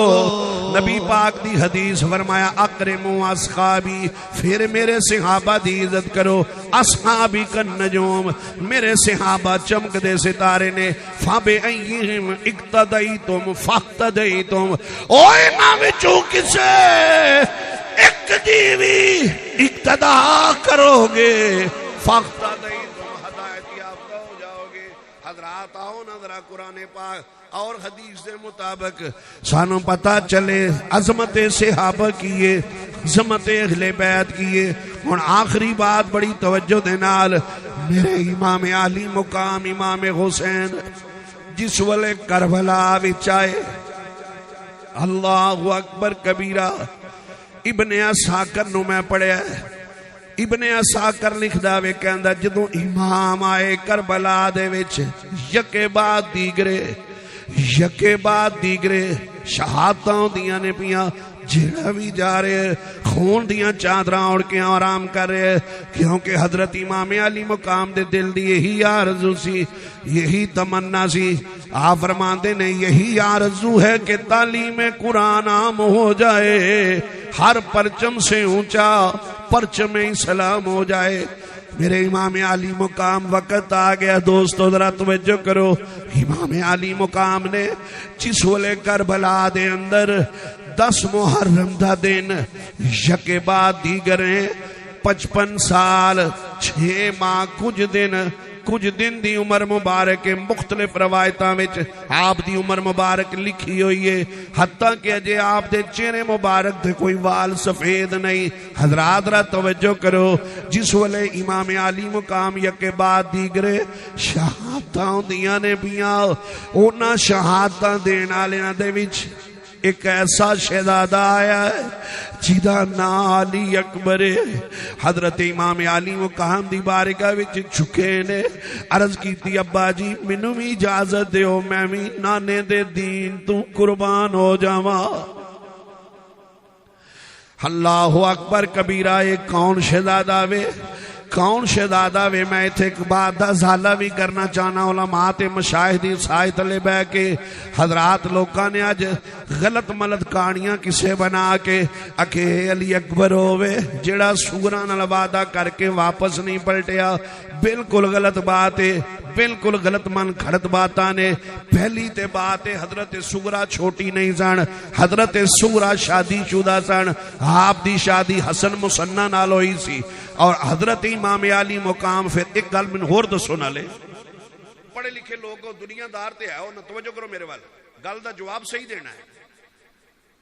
نبی پاک دی حدیث فرمایا اکرموا اصحابی، پھر میرے صحابہ دی عزت کرو۔ اصحابی کن نجوم، میرے صحابہ چمک دے ستارے نے۔ فَبِأَيِّهِمْ اِقْتَدَيْتُمْ فَاقْتَدَيْتُمْ، اوہ نہ وچوں کسے ایک دیوی اقتدا کرو گے، فَاقْتَدَيْتُمْ ہدایت یافتہ ہو جاؤ گے۔ حضرات آؤ نا ذرا قرآن پاک اور حدیث کے مطابق سانوں پتہ چلے عظمت صحابہ کیے، عظمت اہل بیت کیے۔ اور آخری بات بڑی توجہ دے نال، میرے امام علی مقام امام حسین جس والے کربلا وچ آئے، اللہ اکبر کبیرہ، ابن اسحاق نو میں پڑھیا ہے۔ ابن اسحاق لکھدا وے کہندا جدوں امام آئے کربلا دے وچ یکے بعد دیگرے شہادتاں دیاں نے پیاں، جڑا بھی جا رہے خون دیاں چادراں اوڑھ کے آرام کر رہے، کیونکہ حضرت امام علی مقام دے دل دی یہی آرزو سی، یہی تمنا سی۔ آپ فرماندے نے یہی آرزو ہے کہ تعلیم قرآن عام ہو جائے، ہر پرچم سے اونچا پرچم اسلام ہو جائے۔ میرے امام علی مقام وقت آ گیا، دوستو ذرا توجہ کرو۔ امام علی مقام نے جس ویلے کربلا دے اندر 10 محرم دا دن یکے بعد دیگریں 55 سال 6 ماہ کچھ دن دی عمر مبارک مختلف روایتاں وچ آپ دی عمر مبارک لکھی ہوئی ہے، حتیٰ کہ اجے آپ دے چہرے مبارک دے کوئی وال سفید نہیں۔ حضرات را توجہ کرو، جس ویلے امام علی مقام یکے بعد دیگرے شہادتاں ہوندیاں نے پیاں، انہاں شہادتاں دین والیاں دے وچ ایک ایسا شہزادہ آیا ہے جیدہ نام علی اکبر ہے۔ حضرت امام علی مقام دی بارگاہ وچ جھکے نے، عرض کیتی ابا جی مینوں بھی اجازت دیو، میں بھی نانے دے دین تو قربان ہو جاواں۔ اللہ اکبر کبیرہ، ایک کون شہزادہ وے، کون شہزادہ وے؟ میں ایتھے ایک بات دا ازالہ بھی کرنا چاہنا، علماء تے مشائخ دی سائے تلے بہ کے حضرات لوکاں نے آج غلط ملت کہانیاں کسے بنا کے اکھے علی اکبر ہوئے جڑا سوراں نال وعدہ کر کے واپس نہیں پلٹیا، بالکل غلط بات ہے، بالکل غلط من کھڑت باتاں نے۔ پہلی تے بات ہے حضرت سغرا چھوٹی نہیں سن، حضرت سغرا شادی شدہ سن، آپ دی شادی حسن مسنہ نال ہوئی سی، اور حضرت امام علی مقام پھر ایک گل من ہور دسو نالے پڑھے لکھے لوگ دنیا دار تے ہے، نہ توجہ کرو میرے وال، گل دا جواب صحیح دینا ہے۔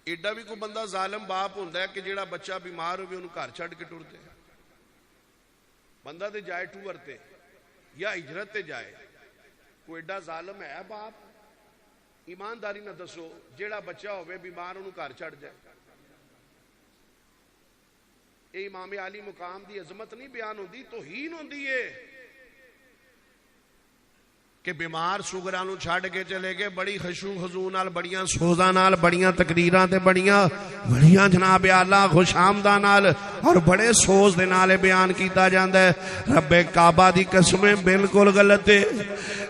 ایڈا بھی کوئی بندہ ظالم باپ ہوندا ہے کہ جیڑا بچہ بیمار ہوئے انہوں گھر چھڑ کے ٹر دے؟ بندہ تے جائے ٹور تے یا ہجرت تے جائے، کوئی ایڈا ظالم ہے باپ؟ ایمانداری نہ دسو، جیڑا بچہ ہوئے بیمار انہوں گھر چھڑ جائے۔ اے امام علی مقام دی عظمت نہیں بیان ہوندی، توہین ہوندی ہے کہ بیمار سغرا نو چھڑ کے چلے گئے، بڑی خشوع خضوع نال، بڑیاں سوزاں نال، بڑیاں تقریراں تے بڑیاں جناب اعلیٰ خوش آمداں نال اور بڑے سوز دے نال بیان کیتا جاندا ہے۔ رب کعبہ دی قسمیں بالکل غلط ہے۔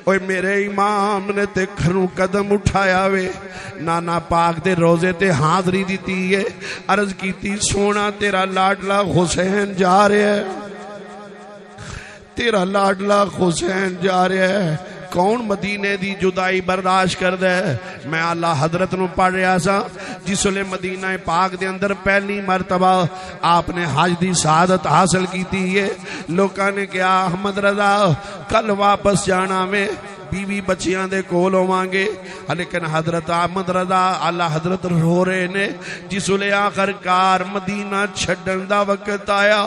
اوے میرے امام نے تے گھروں قدم اٹھایا وے، نانا پاک دے روزے تے حاضری دیتی ہے، عرض کیتی سونا تیرا لاڈلا حسین جا رہا ہے، تیرا لاڈلا حسین جا رہا ہے۔ کون مدینے دی جدائی برداشت کر دے؟ میں اللہ حضرت نو پڑھ رہا سا جس لئے مدینہ پاک دے اندر پہلی مرتبہ آپ نے حج دی سعادت حاصل کی تھی ہے۔ لوکاں نے کیا احمد رضا کل واپس جانا میں بیوی بچیاں دے کول ہوانگے، لیکن حضرت احمد رضا اللہ حضرت رو رہے نے جس لئے آخر کار مدینہ چھڈن دا وقت آیا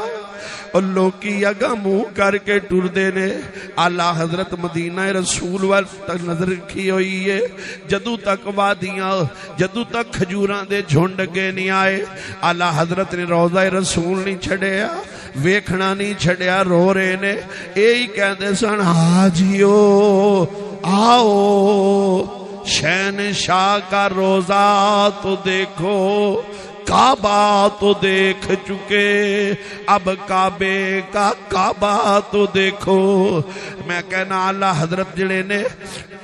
اور لوکی اگا منہ کر کے ٹر دے نے۔ اللہ حضرت مدینہ رسول تک نظر رکھی ہوئی ہے، جدو تک وادیاں، جدو تک کھجوراں دے جھنڈ کے نہیں آئے، اللہ حضرت نے روضہ رسول نہیں چھڑیا، ویکھنا نہیں چھڑیا، رو رہے نے۔ یہی کہتے سن حاجیو آؤ شہنشاہ کا روضہ تو دیکھو، کعبہ تو دیکھ چکے، اب کعبے کا کعبہ تو دیکھو۔ میں کہنا اللہ حضرت جڑے نے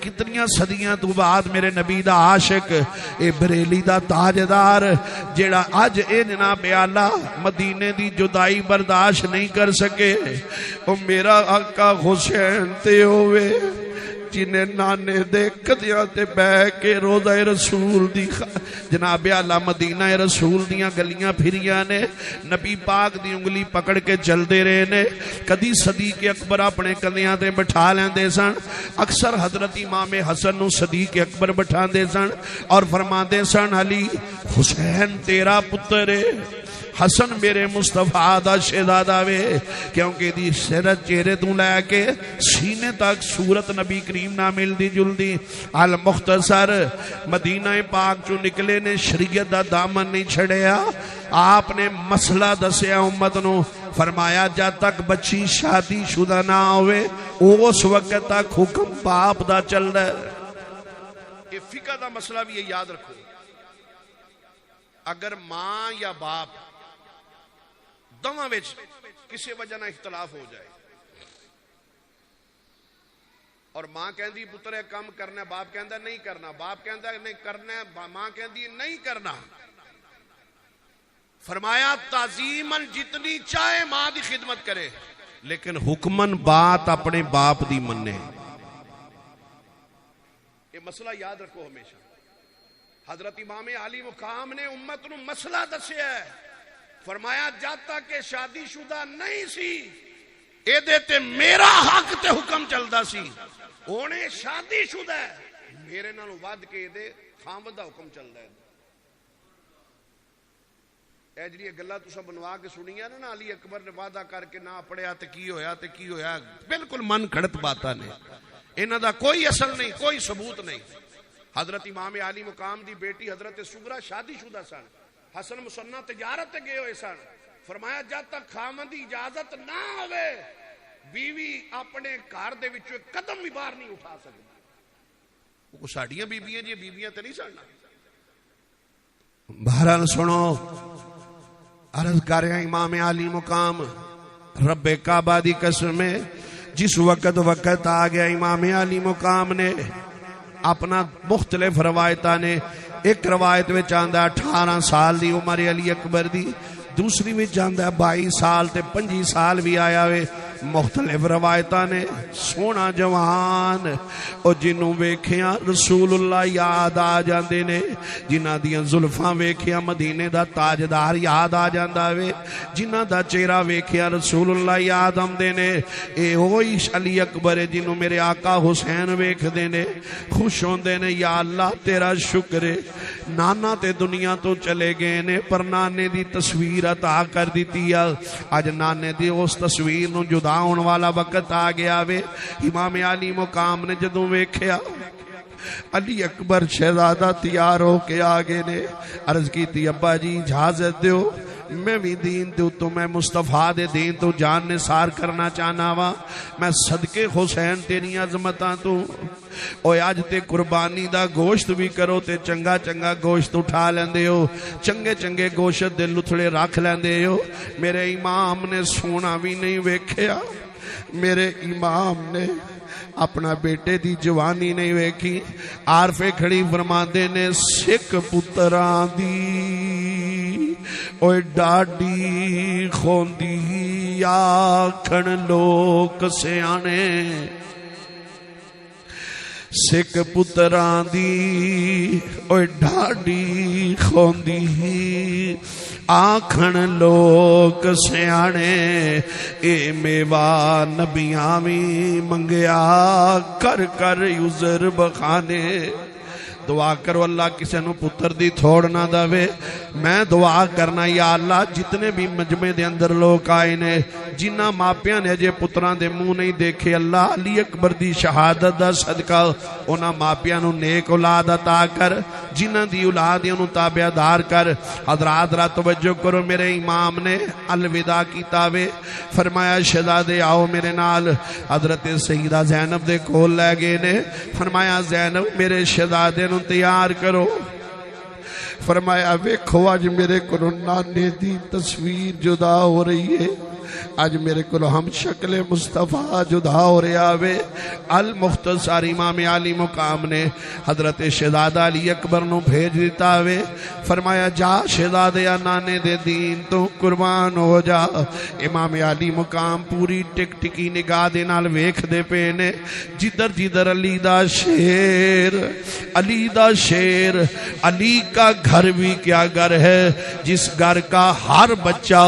کتنیاں صدیاں تو بعد میرے نبی دا عاشق، اے بریلی دا تاجدار جڑا اج اے جناب اعلیٰ مدینے دی جدائی برداشت نہیں کر سکے، او میرا آقا حسین تے ہوئے جنہیں نانے دے کدیاں تے بہ کے روضہ رسول دی جناب اعلیٰ مدینہ رسول دیاں گلیاں پھریاں نے، نبی پاک دی انگلی پکڑ کے چل دے رہے نے۔ کدی صدیق اکبر اپنے کندیاں تے بٹھا لیندے سن، اکثر حضرت امام حسن نو صدیق اکبر بٹھا دے سن اور فرما دے سن علی حسین تیرا پتر ہے، حسن میرے مصطفیٰ دا شہزادہ وے، کیونکہ دی سیرت چہرے تو لے کے سینے تک صورت نبی کریم نہ ملدی جلدی۔ المختصر مدینہ پاک چو نکلے نے شریعت دا دامن نہیں چھڑیا، آپ نے مسئلہ دسیا امت نو، فرمایا جب تک بچی شادی شدہ نہ ہوئے اس وقت تک حکم باپ دا چل رہا ہے۔ یہ فقہ دا مسئلہ بھی یہ یاد رکھو، اگر ماں یا باپ دوواں وچ کسی وجہ نہ اختلاف ہو جائے اور ماں کہندی پتر ایک کام کرنا ہے، باپ کہندا نہیں کرنا، باپ کہندا نہیں کرنا ہے، ماں کہندی نہیں کرنا. فرمایا تعظیماً جتنی چاہے ماں دی خدمت کرے لیکن حکمن بات اپنے باپ دی مننے. یہ مسئلہ یاد رکھو ہمیشہ. حضرت امام علی مقام نے امت نو مسئلہ دسیا ہے. فرمایا جب تک کہ شادی شدہ نہیں سی اے دے تے میرا حق تے حکم چلدا سی، اونے شادی شدہ ہے میرے نالوں ود کے دے خاوند دا حکم چلدا ہے. اے جڑی گلاں تساں بنوا کے سنیاں نا علی اکبر نے وعدہ کر کے نہ پڑھیا تے کی ہویا بالکل من کھڑت باتاں نے، انہاں دا کوئی اصل نہیں، کوئی ثبوت نہیں. حضرت امام علی مقام دی بیٹی حضرت سغرا شادی شدہ سن، حسن مسنہ تجارت تے گئے ہوئے سن. فرمایا جب تک خاوند دی اجازت نہ ہوئے بیوی اپنے گھر دے وچوں قدم بھی باہر نہیں اٹھا سکتی. وہ ساڈیاں بیبیاں جی بیبیاں تے نہیں سن. بہرحال سنو، عرض کر رہے ہیں امام علی مقام رب کعبہ دی قسم ہے، جس وقت آ گیا امام علی مقام نے اپنا مختلف روایتاں نے. ایک روایت میں چاہتا 18 سال دی عمر علی اکبر دی، دوسری میں چاہتا 22 سال تے 25 سال بھی آیا وے. مختلف روایتاں نے سونا جوان او جنوں ویکھیاں رسول اللہ یاد آ جاندے نے، جنہاں دیاں زلفاں ویکھیاں مدینے دا تاجدار یاد آ جاندا وے، جنہاں دا چہرہ ویکھیاں رسول اللہ یاد آندے نے. اے ہوئی علی اکبر ہے جنوں میرے آقا حسین ویکھدے نے، خوش ہوندے نے. یا اللہ تیرا شکر ہے، نانا تے دنیا تو چلے گئے نے پر نانے دی تصویر عطا کر دیتی ہے. اج نانے دی اس تصویر نو جدا ہون والا وقت آ گیا وے. امام علی مقام نے جدوں ویکھیا علی اکبر شہزادہ تیار ہو کے آگے نے عرض کی ابا جی اجازت دیو میں بھی دین تو میں مصطفیٰ دے دین تو جان نثار کرنا چاہنا وا. میں صدقے حسین تیری عظمتاں تو اوے اج تے قربانی دا گوشت بھی کرو تے چنگا چنگا گوشت اٹھا لیندے ہو، چنگے چنگے گوشت دے لتھڑے رکھ لیندے ہو. میرے امام نے سونا بھی نہیں ویکھیا، میرے امام نے اپنا بیٹے دی جوانی نہیں ویکھی. عارف کھڑی فرماندے نے سکھ پتراں دی اوے ڈاڈی خوندی آکھن لوک سیانے، سکھ پتراں دی اوے ڈاڈی خوندی آکھن لوک سیانے. اے میوہ نبیاں وی منگیا کر کر عذر بخانے. دعا کرو اللہ کسے نو پتر دی تھوڑ نہ دے. میں دعا کرنا یا اللہ جتنے بھی مجمع دے اندر لوگ آئے نے جنہ ماپیاں نے جے پتران دے منہ نہیں دیکھے، اللہ علی اکبر دی شہادت دا صدقہ انہ ماپیاں نو نیک اولاد عطا کر، جنہ دی اولاد انہوں تابع دار کر. حضرات را توجہ کرو، میرے امام نے الوداع کیتا وے. فرمایا شہزادے آؤ میرے نال. حضرت سیدہ زینب دے کول لے گئے نے. فرمایا زینب میرے شہزادے نو تیار کرو. فرمایا ویکھو اج میرے کو نانے دی تصویر جدا ہو رہی ہے، اج میرے کو ہم شکل مصطفیٰ جدا ہو رہا وے. المختصر امام علی مقام نے حضرت شہزادہ علی اکبر نو بھیج دیتا وے. فرمایا جا شہزادے نانے دے دین تو قربان ہو جا. امام علی مقام پوری ٹک ٹکی نگاہ دے نال ویکھ دے پے نے جدھر جدھر علی دا شیر، علی دا شیر. علی کا گھر بھی کیا گھر ہے جس گھر کا ہر بچہ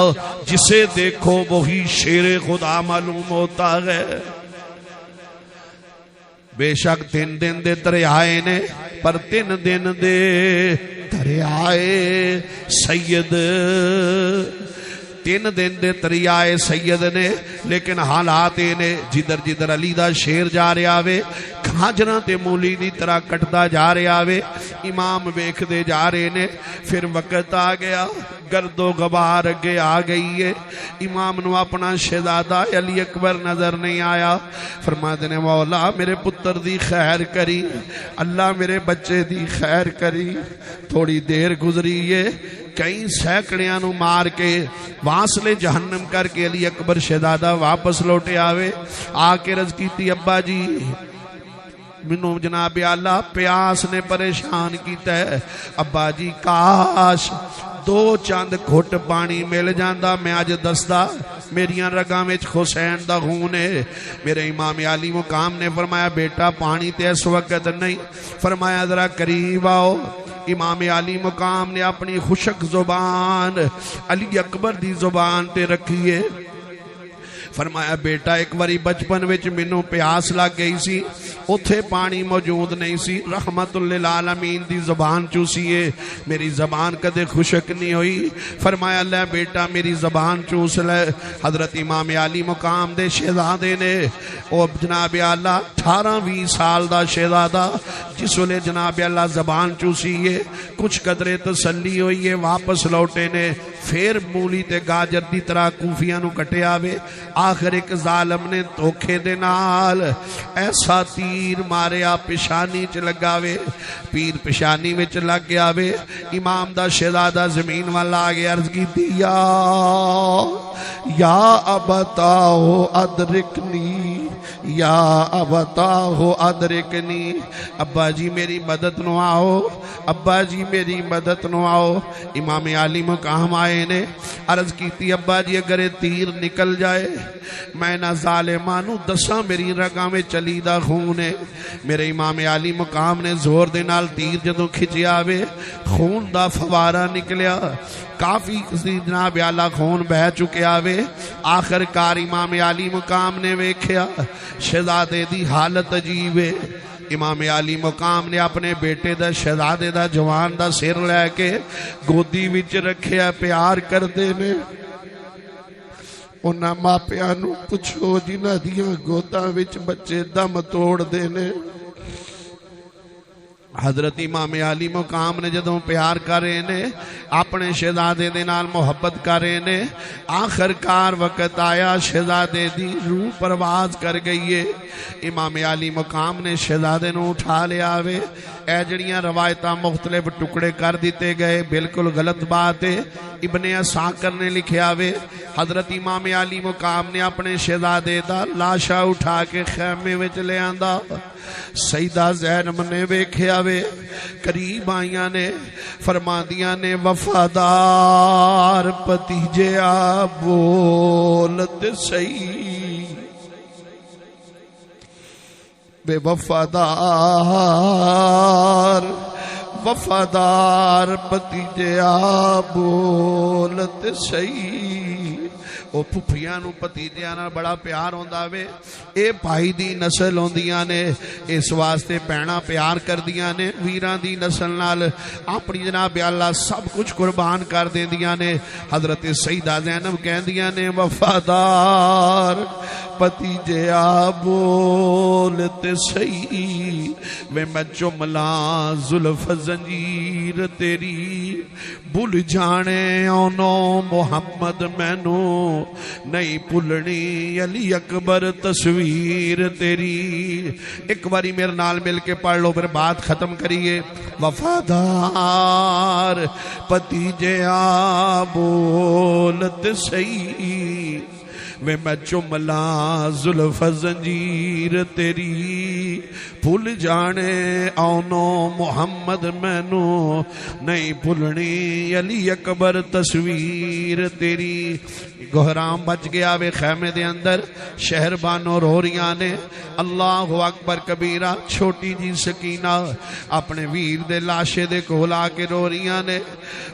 جسے دیکھو وہی شیر خدا معلوم ہوتا ہے. بے شک 3 دن دے دریائے نے پر 3 دن دے دریائے سید، 3 دن دے دریائے سید نے. لیکن حالات نے جدھر جدھر علی دا شیر جا رہا وے کھاجراں تے مولی دی طرح کٹدا جا رہا وے. امام ویکھ دے جا رہے نے. پھر وقت آ گیا، گرد و غبار اگے آ گئی ہے. امام نو اپنا شہزادہ علی اکبر نظر نہیں آیا. فرماتے نے مولا میرے پتر دی خیر کری، اللہ میرے بچے دی خیر کری. تھوڑی دیر گزری ہے، کئی سینکڑیاں نو مار کے واصلے جہنم کر کے علی اکبر شہزادہ واپس لوٹے آوے آ کے عرض کیتی ابا جی منو جناب اللہ پیاس نے پریشان کیتا ہے ابا جی کاش دو چند گھٹ پانی مل جاندا میں اج دسدا میریاں رگاں وچ حسین دا خون ہے میرے امام علی مقام نے فرمایا بیٹا پانی تے اس وقت نہیں فرمایا ذرا قریب آؤ امام علی مقام نے اپنی خشک زبان علی اکبر دی زبان تے رکھی ہے فرمایا بیٹا ایک باری بچپن وچ مینوں پیاس لگ گئی سی اوتھے پانی موجود نہیں سی رحمت للعالمین دی زبان چوسیے میری زبان کدے خشک نہیں ہوئی فرمایا لے بیٹا میری زبان چوس لے حضرت امام علی مقام دے شہزادے نے او جناب اعلیٰ 18-20 سال دا شہزادہ جس ویلے جناب اللہ زبان چوسیے کچھ قدرے تسلی ہوئی ہے واپس لوٹے نے پھر مولی تے گاجر دی طرح کوفیاں نو کٹے آوے آخر ایک ظالم نے دھوکے دے نال ایسا تیر ماریا پشانی چ لگاوے پیر پشانی وچ لگ گیا وے امام دا شہزادہ زمین والا آگے عرض کی دیا یا ابتاہو ادرکنی یا ابتاہو ادرکنی ابا جی میری مدد نو آؤ ابا جی میری مدد نو آؤ امام علی مقام آئے نے عرض کیتی ابا جی اگر تیر نکل جائے میں نہ ظالمانو دساں میری رگاں میں چلی دا خون ہے میرے امام علی مقام نے زور دے نال تیر جدوں کھچیا وے خون دا فوارہ نکلیا کافی جناب اعلیٰ خون بہ چکیا وے آخر کار امام علی مقام نے ویکھیا شہزادے دی حالت عجیب ہے امام علی مقام نے اپنے بیٹے دا شہزادے دا جوان دا سر لے کے گودی وچ رکھیا پیار کردے نے انہاں ماپیاں نو پوچھو جنہاں دیاں گوداں وچ بچے دم توڑ دے نے حضرت امام علی مقام نے جدوں پیار کر رہے نے اپنے شہزادے دے نال محبت کر رہے نے آخر کار وقت آیا شہزادے دی روح پرواز کر گئی ہے امام علی مقام نے شہزادے نو اٹھا لیا وے اے جڑیاں روایتاں مختلف ٹکڑے کر دیتے گئے بالکل غلط بات ہے ابن اساکر نے لکھیا وے حضرت امام علی مقام نے اپنے شہزادے دا لاشا اٹھا کے خیمے وچ لے آندا سیدہ زینب نے ویکھیا وے قریب آئیاں نے فرماندیاں نے وفادار پتیجیا بولت سہی بے وفادار پتیجیا بولت سہی او پھپھیاں نو پتیجیاں نال بڑا پیار ہوندا وے اے بھائی دی نسل ہوندیاں نے اس واسطے بہناں پیار کردیاں نے ویراں دی نسل نال اپنی جناب اللہ سب کچھ قربان کر دیندیاں نے حضرت سیدہ زینب کہندیاں نے وفادار پتیجیا بولت سہی وے میں چملا زلف زنجیر تیری بھول جانے اونو محمد مینو نہیں بھولنی علی اکبر تصویر تیری ایک باری میرے نال مل کے پڑھ لو پھر بات ختم کریے وفادار پتیجیا بولت سہی وے میں چملا زلف زنجیر تیری بھول جانے اونو محمد مینو نہیں بھولنی علی اکبر تصویر تیری گہرام بچ گیا وے خیمے دے اندر شہر بانو رو ریاں نے اللہ اکبر کبیرہ چھوٹی جی سکینہ اپنے ویر دے لاشے دے کول آ کے رو ریاں نے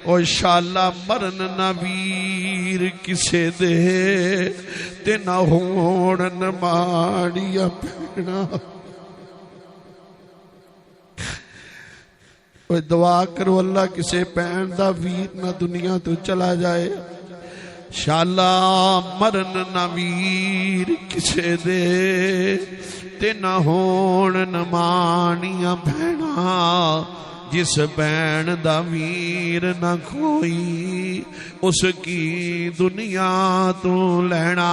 او انشاءاللہ مرن نہ ویر کسے دے تے نہ ہون ماڑیا پینا دعا کرو اللہ کسے پین دا ویر نہ دنیا تو چلا جائے انشاءاللہ مرن نہ ویر کسے دے تے نہ ہون ماڑیا پینا جس بین دا ویر نہ کوئی اس کی دنیا تو لینا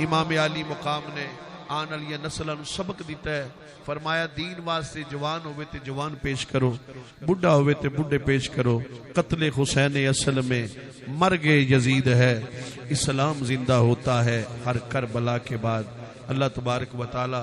امام علی مقام نے آن والی نسلوں سبق دیتا ہے. فرمایا دین واسطے جوان ہوئے تے جوان پیش کرو، بڈھا ہوئے تے بڈھے پیش کرو. قتل حسین اصل میں مرگ یزید ہے، اسلام زندہ ہوتا ہے ہر کربلا کے بعد. اللہ تبارک و تعالی